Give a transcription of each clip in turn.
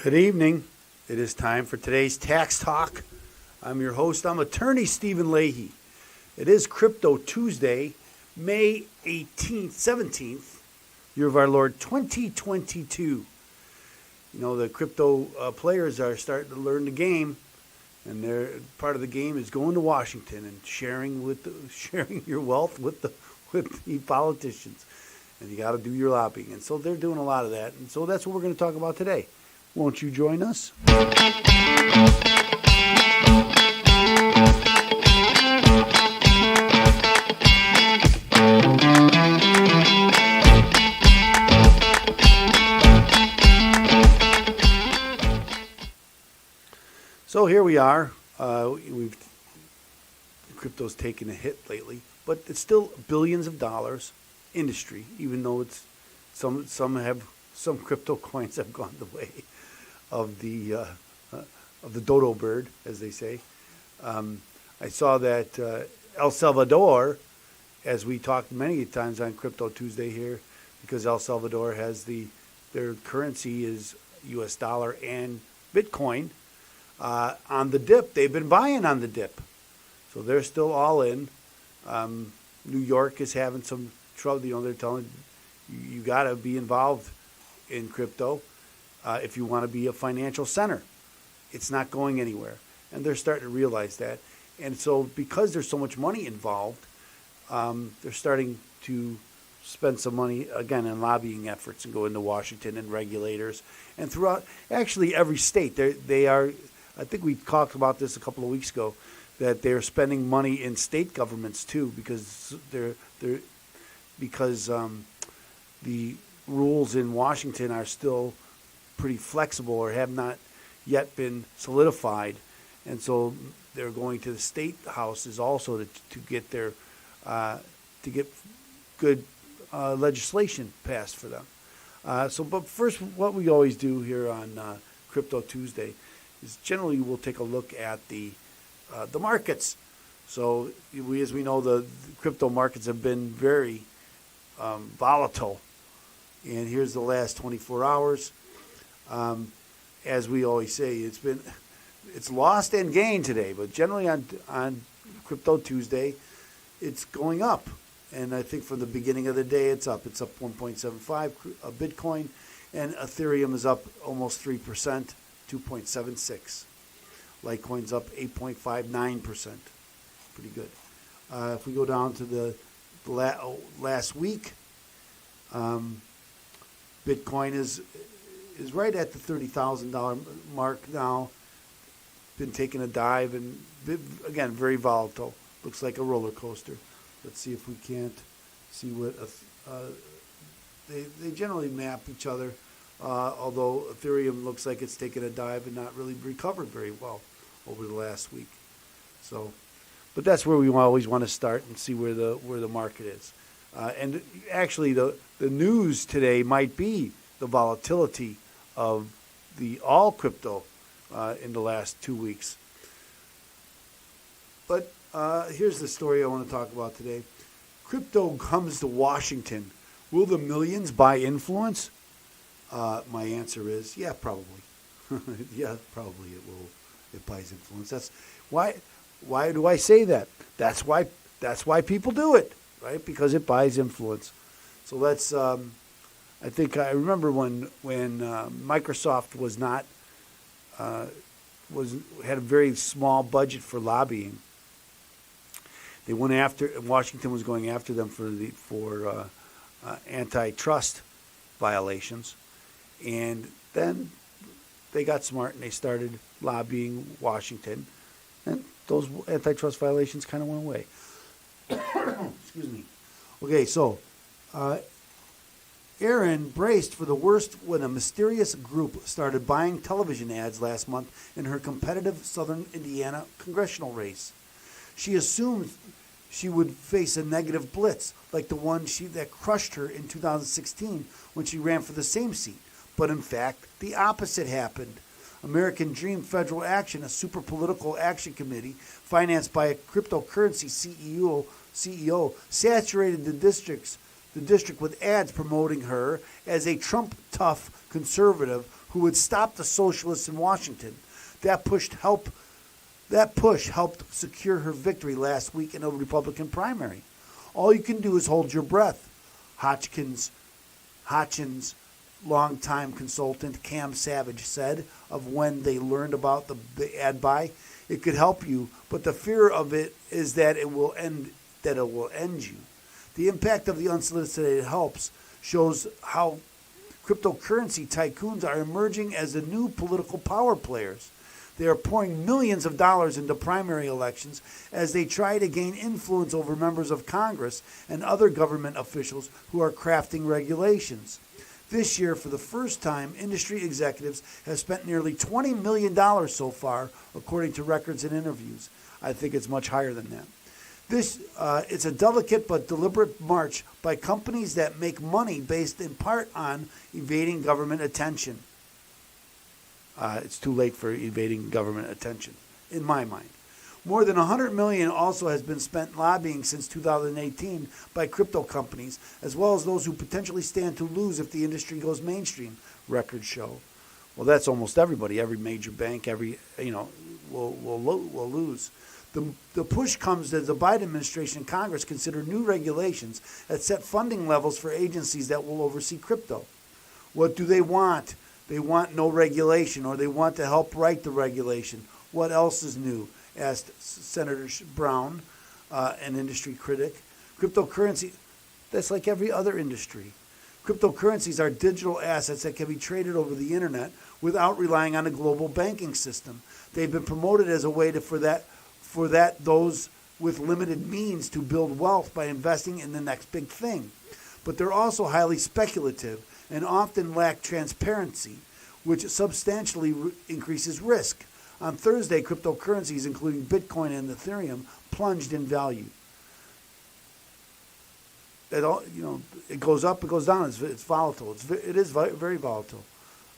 Good evening. It is time for today's Tax Talk. I'm your host. I'm attorney Stephen Leahy. It is Crypto Tuesday, May 18th, 17th, year of our Lord 2022. You know, the crypto players are starting to learn the game, and their part of the game is going to Washington and sharing your wealth with the politicians. And you got to do your lobbying. And so they're doing a lot of that. And so that's what we're going to talk about today. Won't you join us? So here we are. Crypto's taken a hit lately, but it's still billions of dollars industry, even though it's some crypto coins have gone the way of the dodo bird, as they say. I saw that El Salvador, as we talked many times on Crypto Tuesday here, because El Salvador has their currency is U.S. dollar and Bitcoin. On the dip, they've been buying on the dip, so they're still all in. New York is having some trouble. You know, they're telling you got to be involved in crypto if you want to be a financial center. It's not going anywhere, and they're starting to realize that. And so, because there's so much money involved, they're starting to spend some money again on lobbying efforts and go into Washington and regulators and throughout actually every state. They are. I think we talked about this a couple of weeks ago, that they're spending money in state governments too, because the rules in Washington are still pretty flexible or have not yet been solidified, and so they're going to the state houses also to get their good legislation passed for them. But first, what we always do here on Crypto Tuesday is generally we'll take a look at the markets. So as we know, the crypto markets have been very volatile. And here's the last 24 hours. As we always say, it's lost and gained today, but generally on Crypto Tuesday, it's going up. And I think from the beginning of the day, it's up. It's up 1.75 Bitcoin, and Ethereum is up almost 3%, 2.76. Litecoin's up 8.59%. Pretty good. If we go down to the last week, Bitcoin is right at the $30,000 mark now. Been taking a dive, and again, very volatile. Looks like a roller coaster. Let's see if we can't see what they generally map each other. Although Ethereum looks like it's taken a dive and not really recovered very well over the last week. So, but that's where we always want to start and see where the market is. And actually, the news today might be the volatility of all crypto in the last 2 weeks. But here's the story I want to talk about today. Crypto comes to Washington. Will the millions buy influence? My answer is, yeah, probably. Yeah, probably it will. It buys influence. That's why. Why do I say that? That's why people do it, right? Because it buys influence. So let's. I think I remember when Microsoft was not had a very small budget for lobbying. They went after Washington was going after them for antitrust violations. And then they got smart and they started lobbying Washington, and those antitrust violations kind of went away. Excuse me. Okay, so Aaron braced for the worst when a mysterious group started buying television ads last month in her competitive southern Indiana congressional race. She assumed she would face a negative blitz like the one that crushed her in 2016 when she ran for the same seat. But in fact, the opposite happened. American Dream Federal Action, a super political action committee financed by a cryptocurrency CEO, saturated the district with ads promoting her as a Trump-tough conservative who would stop the socialists in Washington. That push helped secure her victory last week in a Republican primary. All you can do is hold your breath, Hodgkin's longtime consultant Cam Savage said of when they learned about the ad buy. It could help you, but the fear of it is that it will end you. The impact of the unsolicited helps shows how cryptocurrency tycoons are emerging as the new political power players. They are pouring millions of dollars into primary elections as they try to gain influence over members of Congress and other government officials who are crafting regulations. This year, for the first time, industry executives have spent nearly $20 million so far, according to records and interviews. I think it's much higher than that. It's a delicate but deliberate march by companies that make money based in part on evading government attention. It's too late for evading government attention, in my mind. More than $100 million also has been spent lobbying since 2018 by crypto companies, as well as those who potentially stand to lose if the industry goes mainstream, records show. Well, that's almost everybody. Every major bank, will lose. The push comes as the Biden administration and Congress consider new regulations that set funding levels for agencies that will oversee crypto. What do they want? They want no regulation, or they want to help write the regulation. What else is new? Asked Senator Brown, an industry critic. Cryptocurrency, that's like every other industry. Cryptocurrencies are digital assets that can be traded over the internet without relying on a global banking system. They've been promoted as a way for those with limited means to build wealth by investing in the next big thing. But they're also highly speculative and often lack transparency, which substantially increases risk. On Thursday, cryptocurrencies, including Bitcoin and Ethereum, plunged in value. It goes up, it goes down. It's volatile. It is very volatile,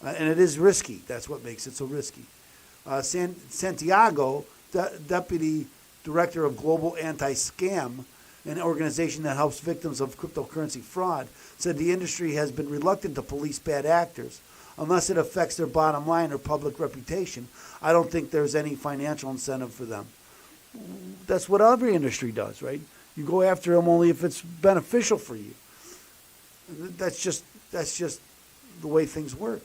and it is risky. That's what makes it so risky. Santiago, deputy director of Global Anti-Scam, an organization that helps victims of cryptocurrency fraud, said the industry has been reluctant to police bad actors. Unless it affects their bottom line or public reputation, I don't think there's any financial incentive for them. That's what every industry does, right? You go after them only if it's beneficial for you. That's just the way things work.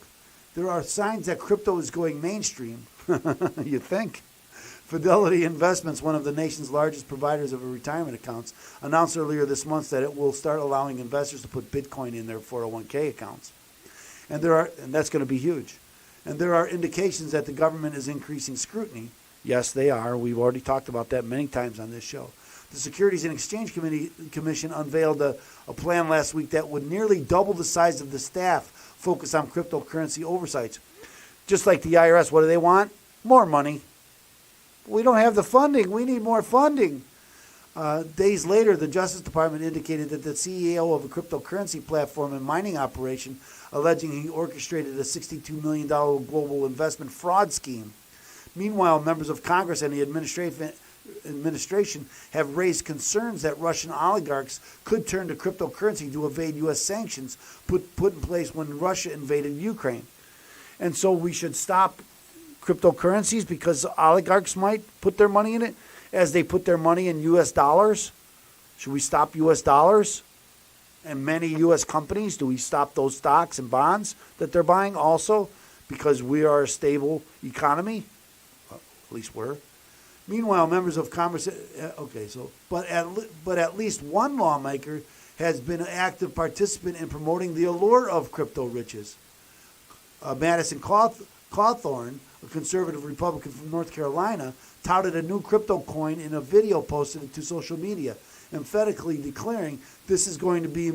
There are signs that crypto is going mainstream. You think? Fidelity Investments, one of the nation's largest providers of retirement accounts, announced earlier this month that it will start allowing investors to put Bitcoin in their 401k accounts. And that's going to be huge. And there are indications that the government is increasing scrutiny. Yes, they are. We've already talked about that many times on this show. The Securities and Exchange Commission unveiled a plan last week that would nearly double the size of the staff focused on cryptocurrency oversights. Just like the IRS, what do they want? More money. We don't have the funding. We need more funding. Days later, the Justice Department indicated that the CEO of a cryptocurrency platform and mining operation, alleging he orchestrated a $62 million global investment fraud scheme. Meanwhile, members of Congress and the administration have raised concerns that Russian oligarchs could turn to cryptocurrency to evade U.S. sanctions put in place when Russia invaded Ukraine. And so we should stop cryptocurrencies because oligarchs might put their money in it as they put their money in U.S. dollars. Should we stop U.S. dollars and many U.S. companies? Do we stop those stocks and bonds that they're buying also because we are a stable economy? Well, at least we're. Meanwhile, members of Congress, but at least one lawmaker has been an active participant in promoting the allure of crypto riches. Madison Cawthorn, a conservative Republican from North Carolina, touted a new crypto coin in a video posted to social media, emphatically declaring, "This is going to be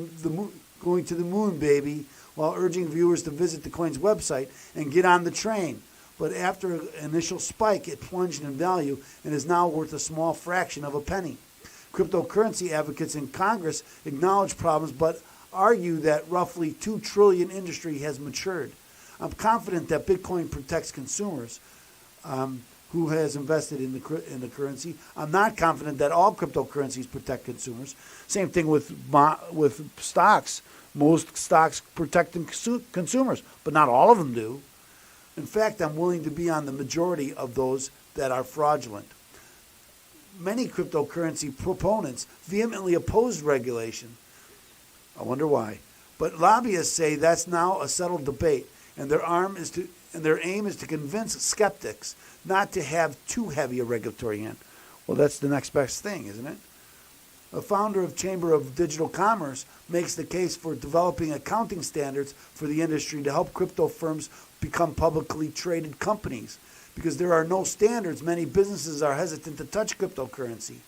going to the moon, baby," while urging viewers to visit the coin's website and get on the train. But after an initial spike, it plunged in value and is now worth a small fraction of a penny. Cryptocurrency advocates in Congress acknowledge problems but argue that roughly $2 trillion industry has matured. I'm confident that Bitcoin protects consumers who has invested in the currency. I'm not confident that all cryptocurrencies protect consumers. Same thing with stocks. Most stocks protect consumers, but not all of them do. In fact, I'm willing to be on the majority of those that are fraudulent. Many cryptocurrency proponents vehemently oppose regulation. I wonder why. But lobbyists say that's now a settled debate, and their aim is to convince skeptics not to have too heavy a regulatory hand. Well, that's the next best thing, isn't it? The founder of Chamber of Digital Commerce makes the case for developing accounting standards for the industry to help crypto firms become publicly traded companies. Because there are no standards, many businesses are hesitant to touch cryptocurrency.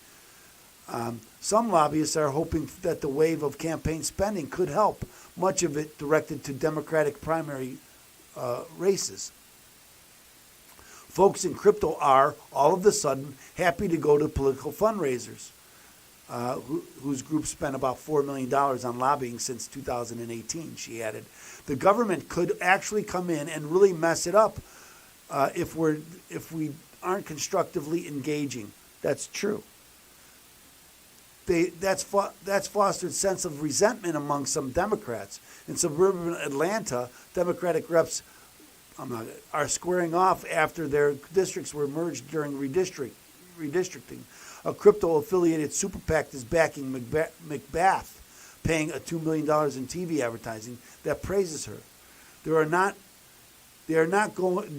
Some lobbyists are hoping that the wave of campaign spending could help, much of it directed to Democratic primary races. Folks in crypto are, all of a sudden, happy to go to political fundraisers, whose group spent about $4 million on lobbying since 2018, she added. The government could actually come in and really mess it up if we aren't constructively engaging. That's true. That's fostered a sense of resentment among some Democrats. In suburban Atlanta, Democratic reps are squaring off after their districts were merged during redistricting. A crypto-affiliated super PAC is backing Macbeth, paying $2 million in TV advertising that praises her. They are not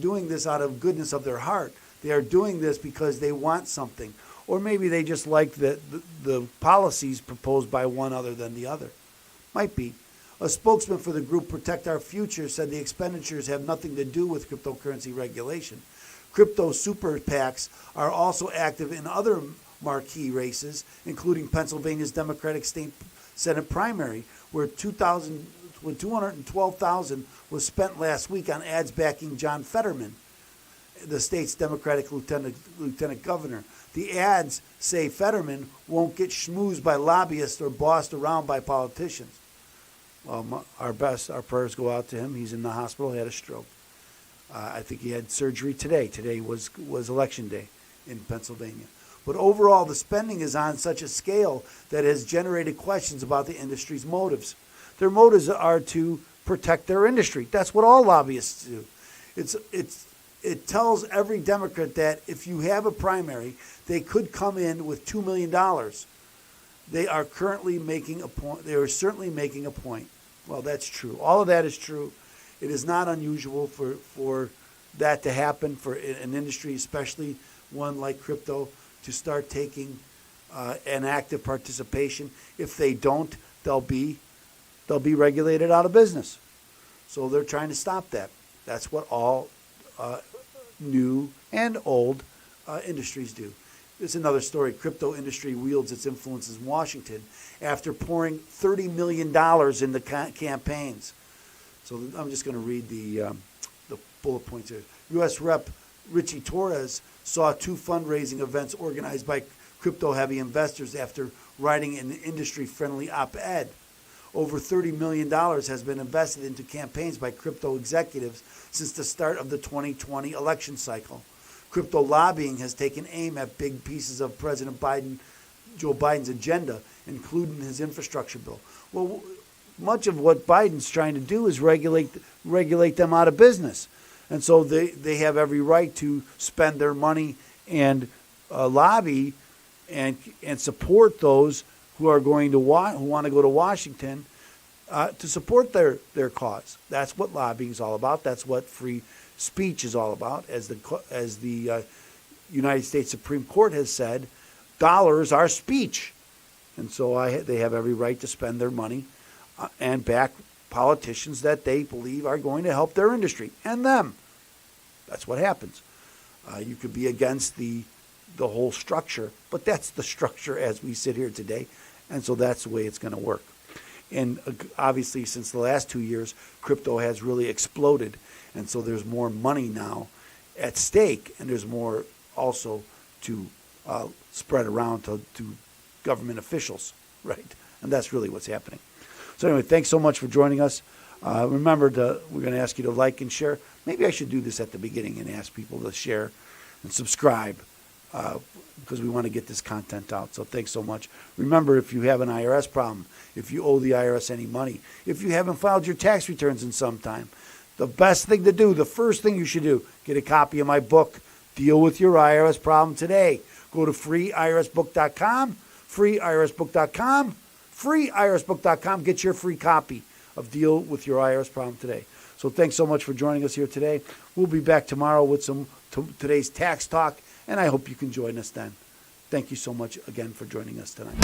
doing this out of goodness of their heart. They are doing this because they want something. Or maybe they just like the policies proposed by one other than the other. Might be. A spokesman for the group Protect Our Future said the expenditures have nothing to do with cryptocurrency regulation. Crypto super PACs are also active in other marquee races, including Pennsylvania's Democratic State Senate primary, where $212,000 was spent last week on ads backing John Fetterman, the state's Democratic lieutenant governor. The ads say Fetterman won't get schmoozed by lobbyists or bossed around by politicians. Well, our prayers go out to him. He's in the hospital. He had a stroke. I think he had surgery today. Today was election day in Pennsylvania. But overall, the spending is on such a scale that has generated questions about the industry's motives. Their motives are to protect their industry. That's what all lobbyists do. It tells every Democrat that if you have a primary, they could come in with $2 million. They are currently making a point. They are certainly making a point. Well, that's true. All of that is true. It is not unusual for that to happen for an industry, especially one like crypto, to start taking an active participation. If they don't, they'll be regulated out of business. So they're trying to stop that. That's what all new and old industries do. There's another story. Crypto industry wields its influence in Washington after pouring $30 million into campaigns. So I'm just going to read the bullet points here. U.S. Rep. Richie Torres saw 2 fundraising events organized by crypto-heavy investors after writing an industry-friendly op-ed. Over $30 million has been invested into campaigns by crypto executives since the start of the 2020 election cycle. Crypto lobbying has taken aim at big pieces of President Joe Biden's agenda, including his infrastructure bill. Well, much of what Biden's trying to do is regulate them out of business. And so they have every right to spend their money and lobby and support those who are going to who want to go to Washington to support their cause. That's what lobbying is all about. That's what free speech is all about. As the United States Supreme Court has said, dollars are speech, and so they have every right to spend their money and back politicians that they believe are going to help their industry and them. That's what happens. You could be against the whole structure, but that's the structure as we sit here today, and so that's the way it's going to work. And obviously, since the last 2 years, crypto has really exploded, and so there's more money now at stake, and there's more also to spread around to government officials, right? And that's really what's happening. So anyway, thanks so much for joining us. Remember, we're going to ask you to like and share. Maybe I should do this at the beginning and ask people to share and subscribe because we want to get this content out. So thanks so much. Remember, if you have an IRS problem, if you owe the IRS any money, if you haven't filed your tax returns in some time, the best thing to do, the first thing you should do, get a copy of my book, Deal with Your IRS Problem Today. Go to freeirsbook.com, freeirsbook.com, freeirsbook.com. Get your free copy of Deal with Your IRS Problem Today. So thanks so much for joining us here today. We'll be back tomorrow with some today's tax talk, and I hope you can join us then. Thank you so much again for joining us tonight.